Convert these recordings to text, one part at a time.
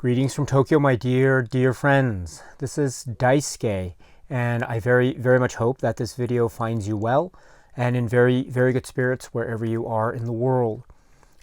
Greetings from Tokyo, my dear friends. This is Daisuke, and I very much hope that this video finds you well and in very good spirits wherever you are in the world.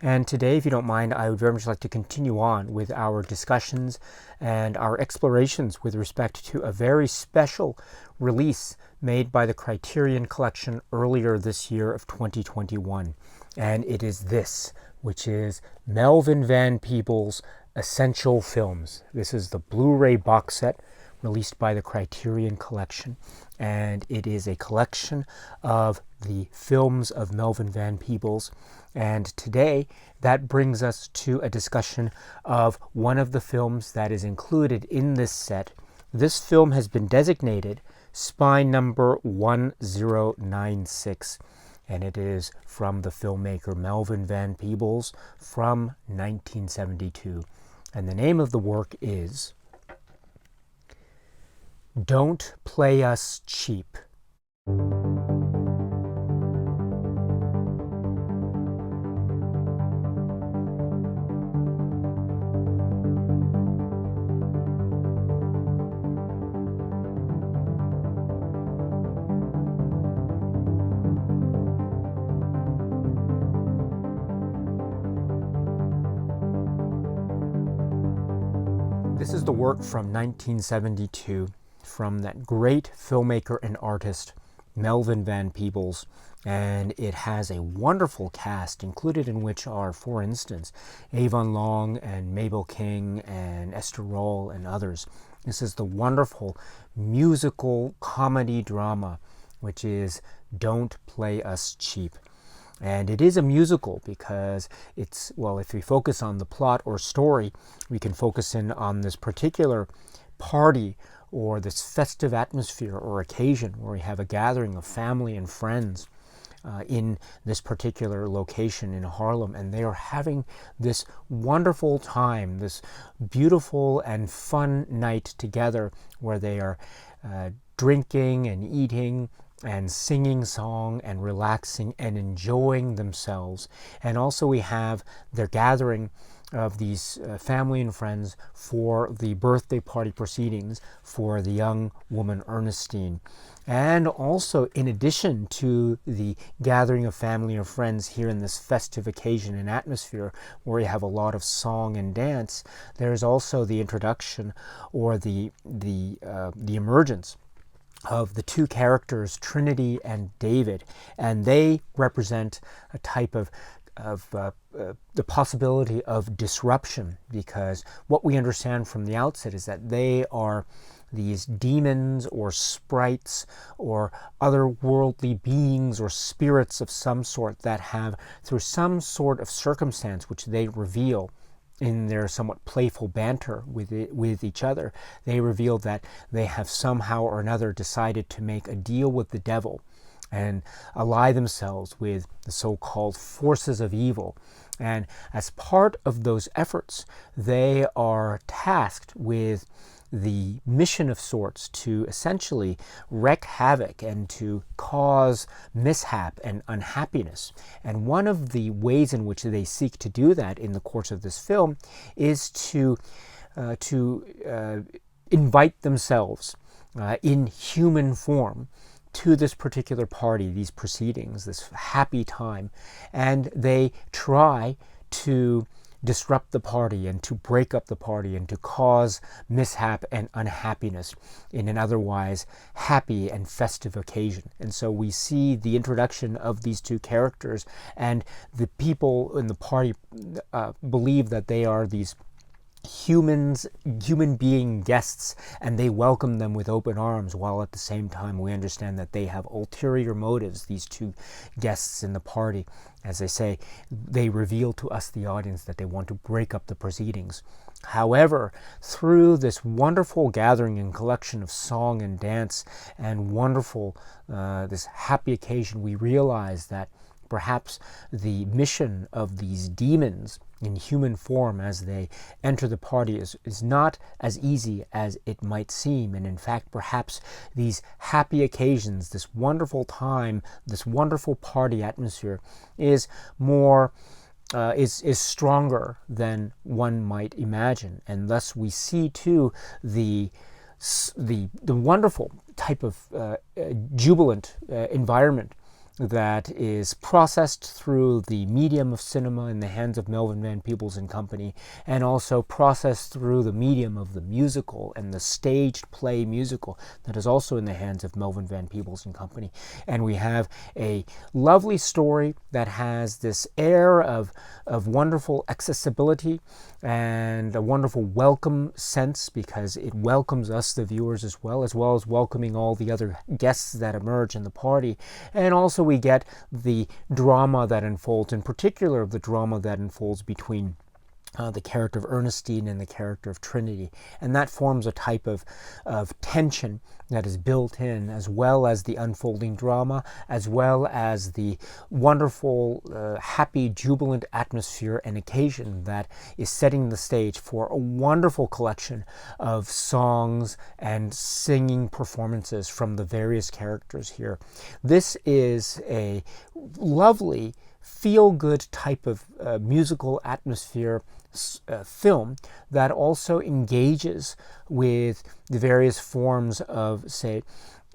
And today, if you don't mind, I would very much like to continue on with our discussions and our explorations with respect to a very special release made by the Criterion collection earlier this year of 2021. And it is this, which is Melvin Van Peebles' Essential Films. This is the Blu-ray box set released by the Criterion collection, and it is a collection of the films of Melvin Van Peebles. And today that brings us to a discussion of one of the films that is included in this set. This film has been designated spine number 1096, and it is from the filmmaker Melvin Van Peebles from 1972. And the name of the work is Don't Play Us Cheap. This is the work from 1972 from that great filmmaker and artist, Melvin Van Peebles, and it has a wonderful cast, included in which are, for instance, Avon Long and Mabel King and Esther Roll and others. This is the wonderful musical comedy drama, which is Don't Play Us Cheap. And it is a musical because it's, well, if we focus on the plot or story, we can focus in on this particular party or this festive atmosphere or occasion where we have a gathering of family and friends in this particular location in Harlem, and they are having this wonderful time, this beautiful and fun night together where they are drinking and eating and singing song and relaxing and enjoying themselves. And also we have their gathering of these family and friends for the birthday party proceedings for the young woman Ernestine. And also, in addition to the gathering of family and friends here in this festive occasion and atmosphere where you have a lot of song and dance, there's also the introduction or the emergence of the two characters, Trinity and David, and they represent a type of the possibility of disruption, because what we understand from the outset is that they are these demons or sprites or otherworldly beings or spirits of some sort that have, through some sort of circumstance which they reveal in their somewhat playful banter with each other, they reveal that they have somehow or another decided to make a deal with the devil and ally themselves with the so-called forces of evil. And as part of those efforts, they are tasked with the mission of sorts to essentially wreak havoc and to cause mishap and unhappiness. And one of the ways in which they seek to do that in the course of this film is to invite themselves in human form to this particular party, these proceedings, this happy time, and they try to disrupt the party and to break up the party and to cause mishap and unhappiness in an otherwise happy and festive occasion. And so we see the introduction of these two characters, and the people in the party believe that they are these human being guests, and they welcome them with open arms, while at the same time we understand that they have ulterior motives, these two guests in the party. As I say, they reveal to us, the audience, that they want to break up the proceedings. However, through this wonderful gathering and collection of song and dance and wonderful this happy occasion, we realize that perhaps the mission of these demons in human form as they enter the party is not as easy as it might seem. And in fact, perhaps these happy occasions, this wonderful time, this wonderful party atmosphere is more is stronger than one might imagine, and thus we see too the wonderful type of jubilant environment that is processed through the medium of cinema in the hands of Melvin Van Peebles and company, and also processed through the medium of the musical and the staged play musical that is also in the hands of Melvin Van Peebles and company. And we have a lovely story that has this air of wonderful accessibility and a wonderful welcome sense, because it welcomes us, the viewers, as well as welcoming all the other guests that emerge in the party. And also we get the drama that unfolds, in particular the drama that unfolds between the character of Ernestine and the character of Trinity. And that forms a type of tension that is built in, as well as the unfolding drama, as well as the wonderful, happy, jubilant atmosphere and occasion that is setting the stage for a wonderful collection of songs and singing performances from the various characters here. This is a lovely, feel-good type of musical atmosphere film that also engages with the various forms of, say,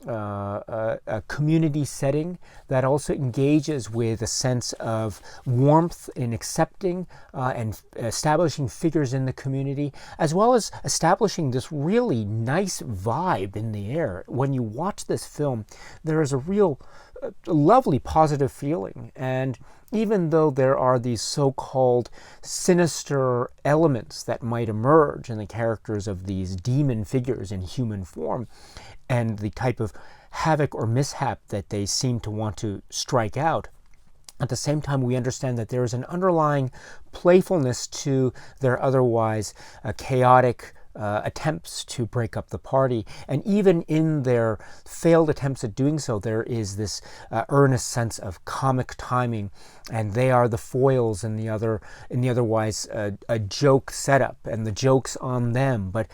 a community setting, that also engages with a sense of warmth in accepting and establishing figures in the community, as well as establishing this really nice vibe in the air. When you watch this film, there is a real lovely positive feeling. And even though there are these so-called sinister elements that might emerge in the characters of these demon figures in human form, and the type of havoc or mishap that they seem to want to strike out, at the same time we understand that there is an underlying playfulness to their otherwise chaotic attempts to break up the party. And even in their failed attempts at doing so, there is this earnest sense of comic timing, and they are the foils in the otherwise a joke setup, and the joke's on them. But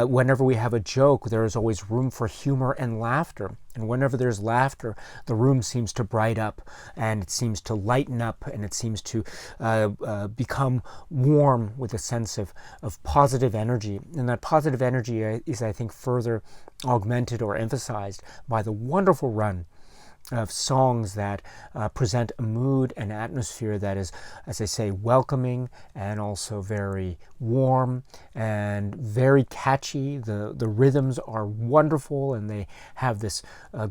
whenever we have a joke, there is always room for humor and laughter. And whenever there's laughter, the room seems to bright up, and it seems to lighten up, and it seems to become warm with a sense of positive energy. And that positive energy is, I think, further augmented or emphasized by the wonderful run of songs that present a mood and atmosphere that is, as I say, welcoming and also very warm and very catchy. The rhythms are wonderful, and they have this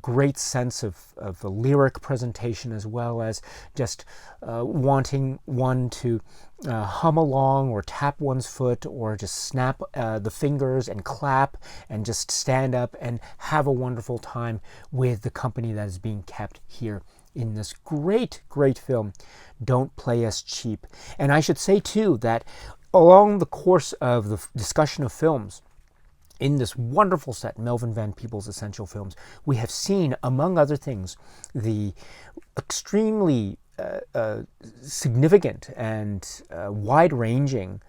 great sense of the lyric presentation, as well as just wanting one to hum along or tap one's foot or just snap the fingers and clap and just stand up and have a wonderful time with the company that is being kept here in this great, great film, Don't Play Us Cheap. And I should say too that along the course of the discussion of films in this wonderful set, Melvin Van Peebles' Essential Films, we have seen, among other things, the extremely significant and wide-ranging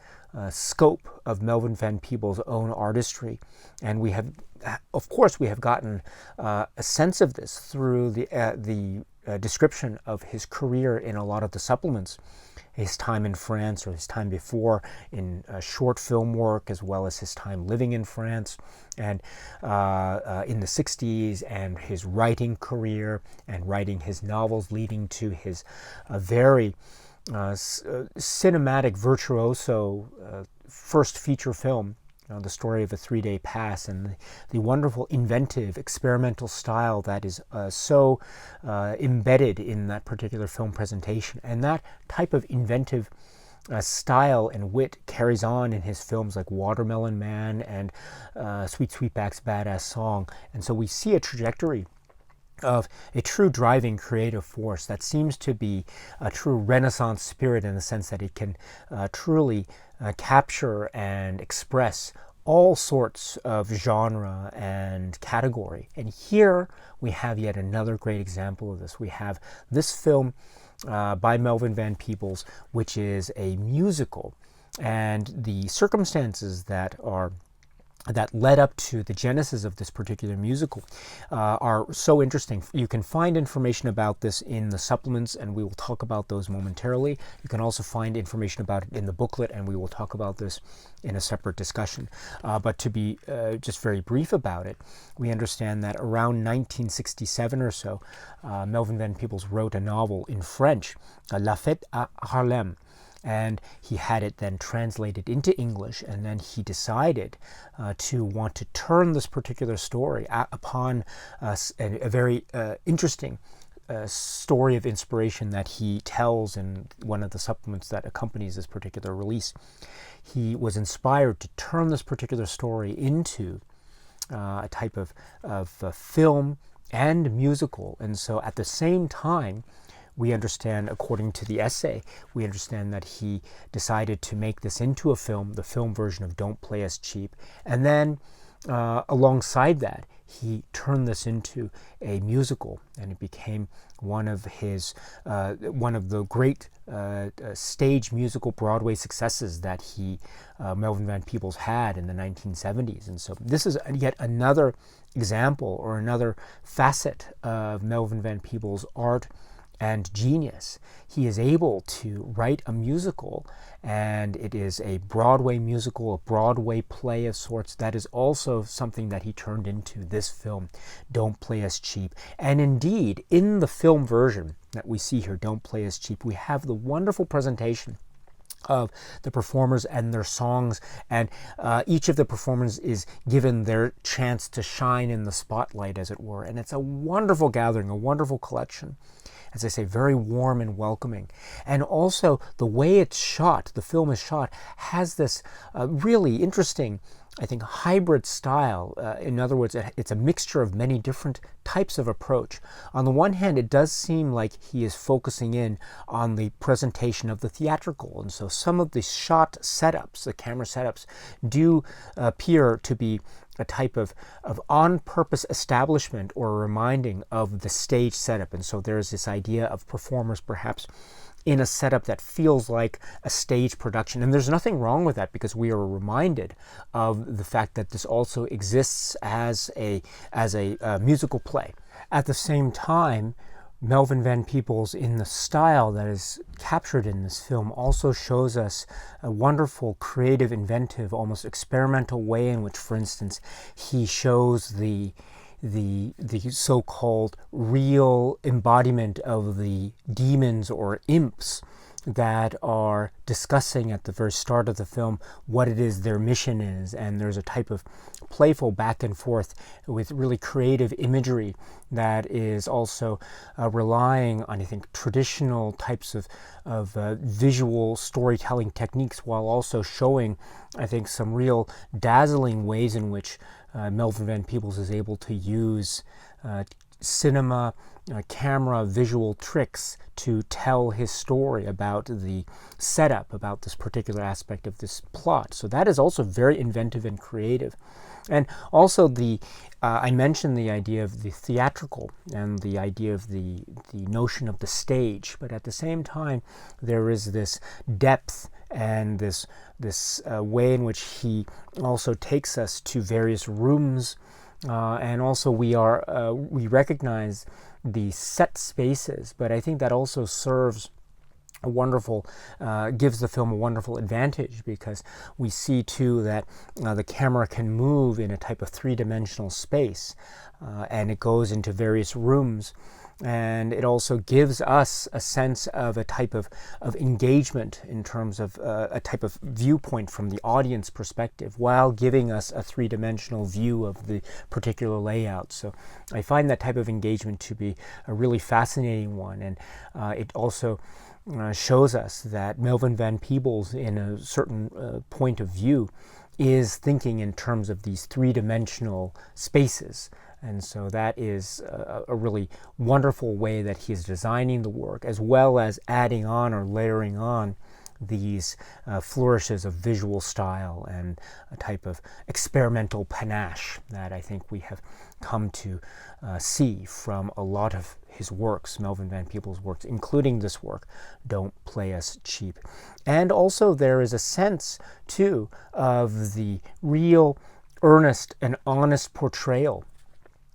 scope of Melvin Van Peebles' own artistry. And we have, of course, we have gotten a sense of this through the description of his career in a lot of the supplements, his time in France or his time before in short film work, as well as his time living in France and in the 60s, and his writing career and writing his novels leading to his very cinematic virtuoso first feature film, The Story of a 3-Day Pass, and the wonderful, inventive, experimental style that is so embedded in that particular film presentation. And that type of inventive style and wit carries on in his films like Watermelon Man and Sweet Sweetback's Badass Song. And so we see a trajectory of a true driving creative force that seems to be a true Renaissance spirit, in the sense that it can truly capture and express all sorts of genre and category. And here we have yet another great example of this. We have this film by Melvin Van Peebles, which is a musical, and the circumstances that are that led up to the genesis of this particular musical are so interesting. You can find information about this in the supplements, and we will talk about those momentarily. You can also find information about it in the booklet, and we will talk about this in a separate discussion. But to be just very brief about it, we understand that around 1967 or so, Melvin Van Peebles wrote a novel in French, La Fête à Harlem, and he had it then translated into English, and then he decided to want to turn this particular story upon a very interesting story of inspiration that he tells in one of the supplements that accompanies this particular release. He was inspired to turn this particular story into a type of film and musical, and so at the same time, we understand, according to the essay, we understand that he decided to make this into a film, the film version of Don't Play Us Cheap. And then alongside that, he turned this into a musical, and it became one of the great stage musical Broadway successes that Melvin Van Peebles had in the 1970s. And so this is yet another example or another facet of Melvin Van Peebles' art and genius. He is able to write a musical, and it is a Broadway musical, a Broadway play of sorts. That is also something that he turned into this film, Don't Play Us Cheap. And indeed, in the film version that we see here, Don't Play Us Cheap, we have the wonderful presentation of the performers and their songs, and each of the performers is given their chance to shine in the spotlight, as it were. And it's a wonderful gathering, a wonderful collection. As I say, very warm and welcoming. And also, the way it's shot, the film is shot, has this really interesting, I think, hybrid style. In other words, it's a mixture of many different types of approach. On the one hand, it does seem like he is focusing in on the presentation of the theatrical. And so some of the shot setups, the camera setups, do appear to be a type of on-purpose establishment or reminding of the stage setup. And so there's this idea of performers perhaps in a setup that feels like a stage production. And there's nothing wrong with that, because we are reminded of the fact that this also exists as a musical play. At the same time, Melvin Van Peebles, in the style that is captured in this film, also shows us a wonderful, creative, inventive, almost experimental way in which, for instance, he shows the so-called real embodiment of the demons or imps that are discussing at the very start of the film what it is their mission is. And there's a type of playful back and forth with really creative imagery that is also relying on, I think, traditional types of visual storytelling techniques, while also showing, I think, some real dazzling ways in which Melvin Van Peebles is able to use cinema, camera, visual tricks to tell his story about the setup, about this particular aspect of this plot. So that is also very inventive and creative. And also I mentioned the idea of the theatrical and the idea of the notion of the stage, but at the same time there is this depth and this way in which he also takes us to various rooms, and also we recognize the set spaces, but I think that also serves a wonderful, gives the film a wonderful advantage, because we see too that the camera can move in a type of three-dimensional space, and it goes into various rooms, and it also gives us a sense of a type of engagement in terms of a type of viewpoint from the audience perspective, while giving us a three-dimensional view of the particular layout. So I find that type of engagement to be a really fascinating one, and it also shows us that Melvin Van Peebles, in a certain point of view, is thinking in terms of these three-dimensional spaces. And so that is a really wonderful way that he is designing the work, as well as adding on or layering on these flourishes of visual style and a type of experimental panache that I think we have come to see from a lot of his works, Melvin Van Peebles' works, including this work, Don't Play Us Cheap. And also there is a sense, too, of the real earnest and honest portrayal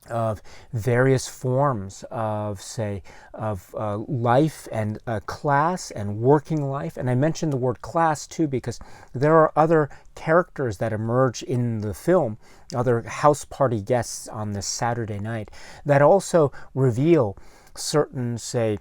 of various forms of, say, of life and class and working life. And I mentioned the word class too because there are other characters that emerge in the film, other house party guests on this Saturday night, that also reveal certain, say,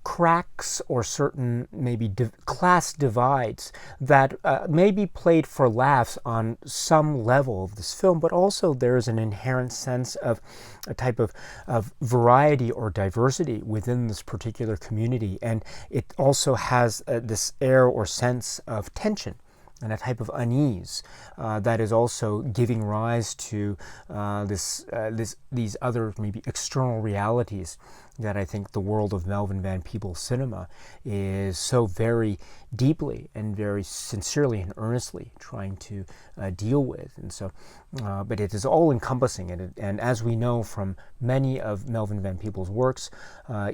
cracks or certain maybe class divides that may be played for laughs on some level of this film, but also there is an inherent sense of a type of variety or diversity within this particular community, and it also has this air or sense of tension and a type of unease that is also giving rise to these other maybe external realities that I think the world of Melvin Van Peebles cinema is so very deeply and very sincerely and earnestly trying to deal with. And so, but it is all encompassing, and as we know from many of Melvin Van Peebles' works,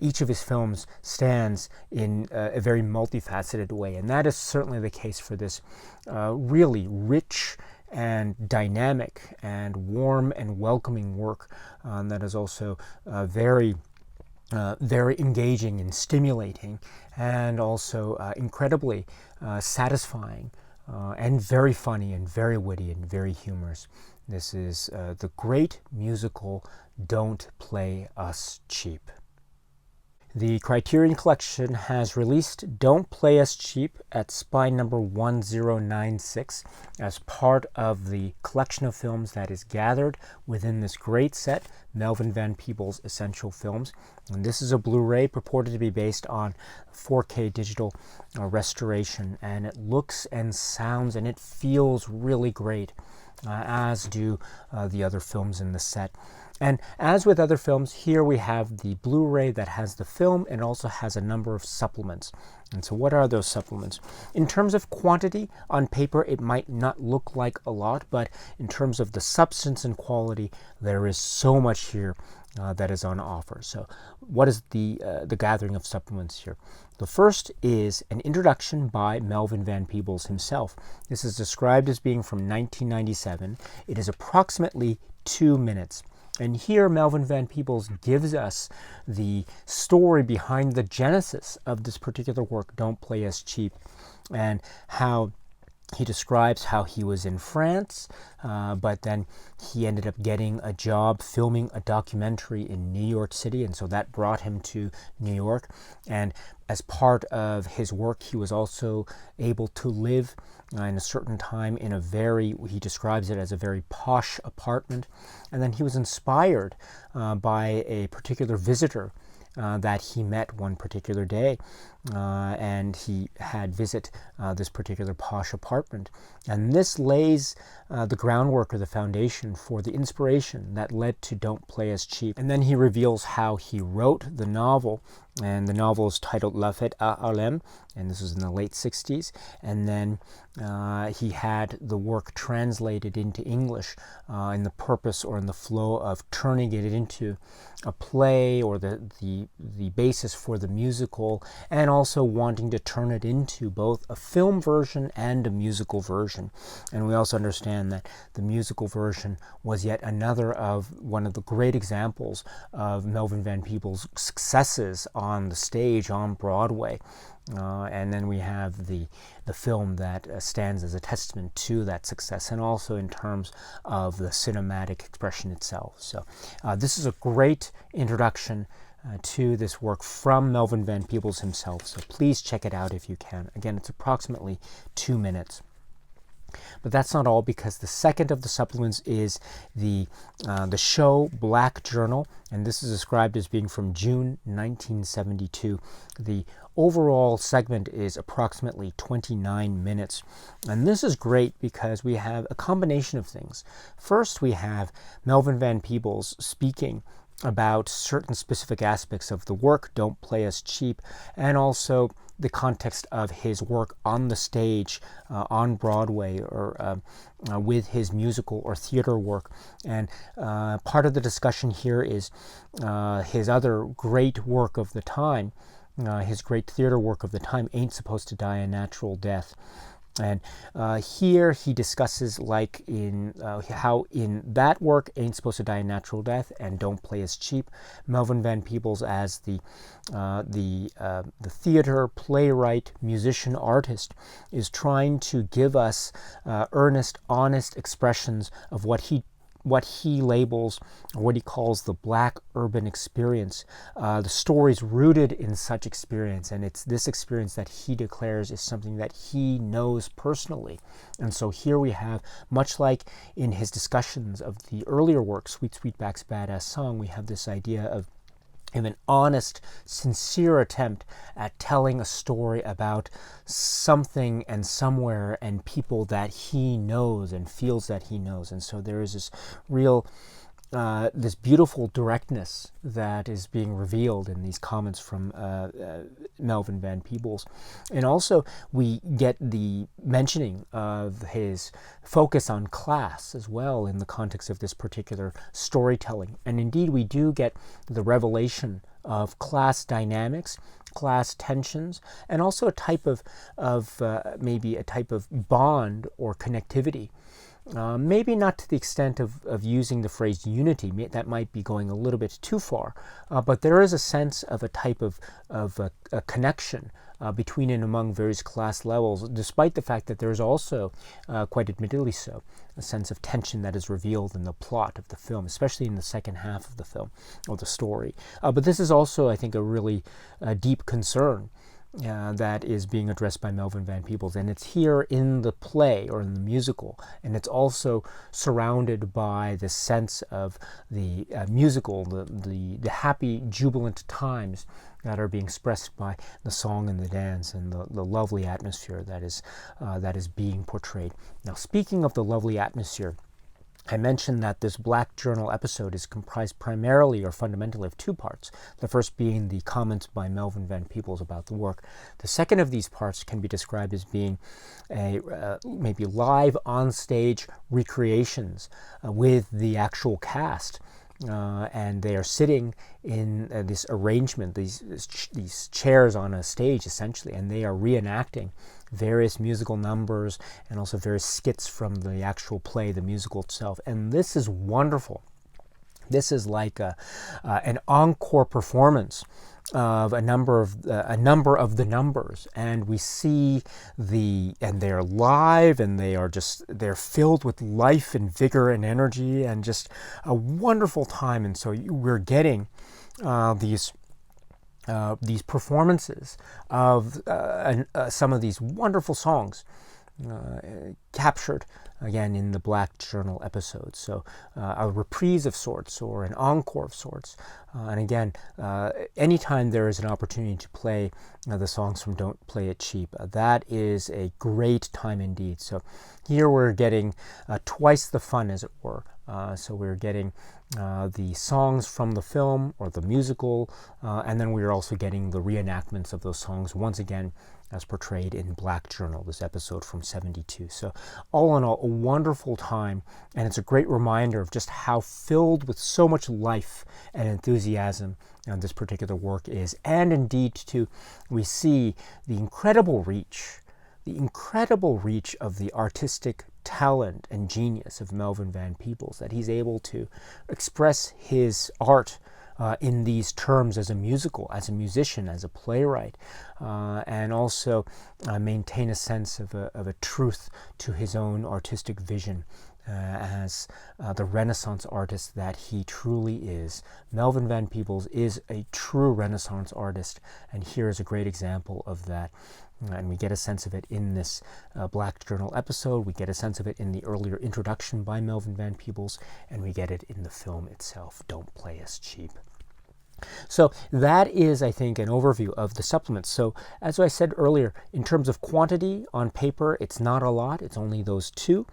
each of his films stands in a very multifaceted way, and that is certainly the case for this really rich and dynamic and warm and welcoming work that is also very engaging and stimulating, and also incredibly satisfying, and very funny and very witty and very humorous. This is the great musical Don't Play Us Cheap. The Criterion Collection has released Don't Play Us Cheap at spine number 1096 as part of the collection of films that is gathered within this great set, Melvin Van Peebles Essential Films. And this is a Blu-ray purported to be based on 4K digital restoration, and it looks and sounds and it feels really great, as do the other films in the set. And as with other films, here we have the Blu-ray that has the film and also has a number of supplements. And so what are those supplements? In terms of quantity, on paper it might not look like a lot, but in terms of the substance and quality, there is so much here that is on offer. So what is the gathering of supplements here? The first is an introduction by Melvin Van Peebles himself. This is described as being from 1997. It is approximately 2 minutes. And here Melvin Van Peebles gives us the story behind the genesis of this particular work, Don't Play Us Cheap, and how he describes how he was in France, but then he ended up getting a job filming a documentary in New York City, and so that brought him to New York. And as part of his work, he was also able to live in a certain time in a very, he describes it as a very posh apartment. And then he was inspired by a particular visitor that he met one particular day, and he had visit this particular posh apartment. And this lays the groundwork or the foundation for the inspiration that led to Don't Play Us Cheap. And then he reveals how he wrote the novel, and the novel is titled La Fête à Harlem, and this was in the late 60s. And then he had the work translated into English in the purpose or in the flow of turning it into a play, or the basis for the musical, and also wanting to turn it into both a film version and a musical version. And we also understand that the musical version was yet another of one of the great examples of Melvin Van Peebles' successes on the stage, on Broadway. And then we have the film that stands as a testament to that success, and also in terms of the cinematic expression itself. So this is a great introduction to this work from Melvin Van Peebles himself. So please check it out if you can. Again, it's approximately 2 minutes. But that's not all, because the second of the supplements is the show Black Journal, and this is described as being from June 1972. The overall segment is approximately 29 minutes, and this is great because we have a combination of things. First, we have Melvin Van Peebles speaking about certain specific aspects of the work, Don't Play Us Cheap, and also the context of his work on the stage, on Broadway, or with his musical or theater work. And part of the discussion here is his other great work of the time, his great theater work of the time, Ain't Supposed to Die a Natural Death. And here he discusses, like in how in that work, Ain't Supposed to Die a Natural Death and Don't Play Us Cheap, Melvin Van Peebles, as the theater, playwright, musician, artist, is trying to give us earnest, honest expressions of what he labels, or what he calls, the Black urban experience. The stories rooted in such experience, and it's this experience that he declares is something that he knows personally. And so here we have, much like in his discussions of the earlier work, Sweet Sweetback's Badass Song, we have this idea of an honest, sincere attempt at telling a story about something and somewhere and people that he knows and feels that he knows. And so there is this real, this beautiful directness that is being revealed in these comments from Melvin Van Peebles. And also we get the mentioning of his focus on class as well in the context of this particular storytelling. And indeed we do get the revelation of class dynamics, class tensions, and also a type of maybe a type of bond or connectivity. Maybe not to the extent of using the phrase unity. That might be going a little bit too far. But there is a sense of a type of a connection between and among various class levels, despite the fact that there is also, quite admittedly so, a sense of tension that is revealed in the plot of the film, especially in the second half of the film, or the story. But this is also, I think, a really deep concern that is being addressed by Melvin Van Peebles, and it's here in the play or in the musical, and it's also surrounded by the sense of the musical, the happy, jubilant times that are being expressed by the song and the dance, and the lovely atmosphere that is being portrayed. Now, speaking of the lovely atmosphere, I mentioned that this Black Journal episode is comprised primarily or fundamentally of two parts. The first being the comments by Melvin Van Peebles about the work. The second of these parts can be described as being maybe live on-stage recreations with the actual cast. And they are sitting in this arrangement, these chairs on a stage essentially, and they are reenacting various musical numbers and also various skits from the actual play, the musical itself. And this is wonderful. This is like an encore performance of a number of the numbers, and we see and they're live, and they're filled with life and vigor and energy, and just a wonderful time. And so we're getting these performances of some of these wonderful songs captured again in the Black Journal episode. So a reprise of sorts, or an encore of sorts. And again, anytime there is an opportunity to play the songs from Don't Play It Cheap, that is a great time indeed. So here we're getting twice the fun, as it were. So we're getting the songs from the film or the musical, and then we're also getting the reenactments of those songs once again as portrayed in Black Journal, this episode from '72. So all in all, a wonderful time, and it's a great reminder of just how filled with so much life and enthusiasm this particular work is. And indeed, too, we see the incredible reach of the artistic talent and genius of Melvin Van Peebles, that he's able to express his art in these terms as a musician, as a playwright, and also maintain a sense of a truth to his own artistic vision as the Renaissance artist that he truly is. Melvin Van Peebles is a true Renaissance artist, and here is a great example of that. And we get a sense of it in this Black Journal episode, we get a sense of it in the earlier introduction by Melvin Van Peebles, and we get it in the film itself, Don't Play Us Cheap. So that is, I think, an overview of the supplements. So as I said earlier, in terms of quantity on paper, it's not a lot, it's only those two.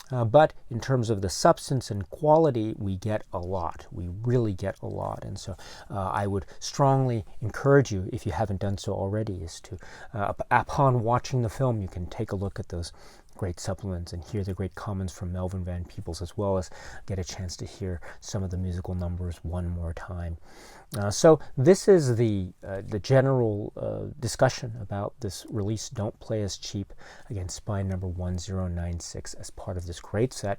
But in terms of the substance and quality, we get a lot. We really get a lot. And so I would strongly encourage you, if you haven't done so already, is to, upon watching the film, you can take a look at those great supplements and hear the great comments from Melvin Van Peebles, as well as get a chance to hear some of the musical numbers one more time. So this is the general discussion about this release, Don't Play Us Cheap, again, spine number 1096, as part of this great set,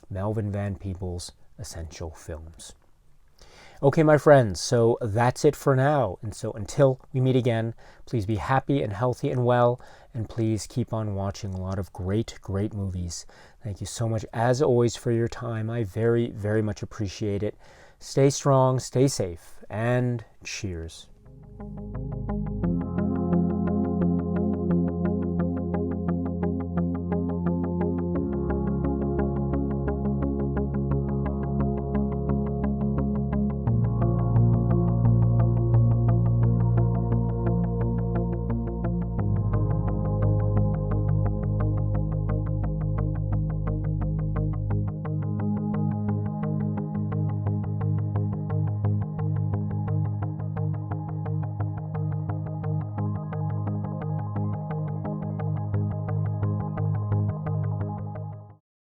Melvin Van Peebles Essential Films. Okay, my friends, so that's it for now. And so until we meet again, please be happy and healthy and well, and please keep on watching a lot of great, great movies. Thank you so much, as always, for your time. I very, very much appreciate it. Stay strong, stay safe, and cheers.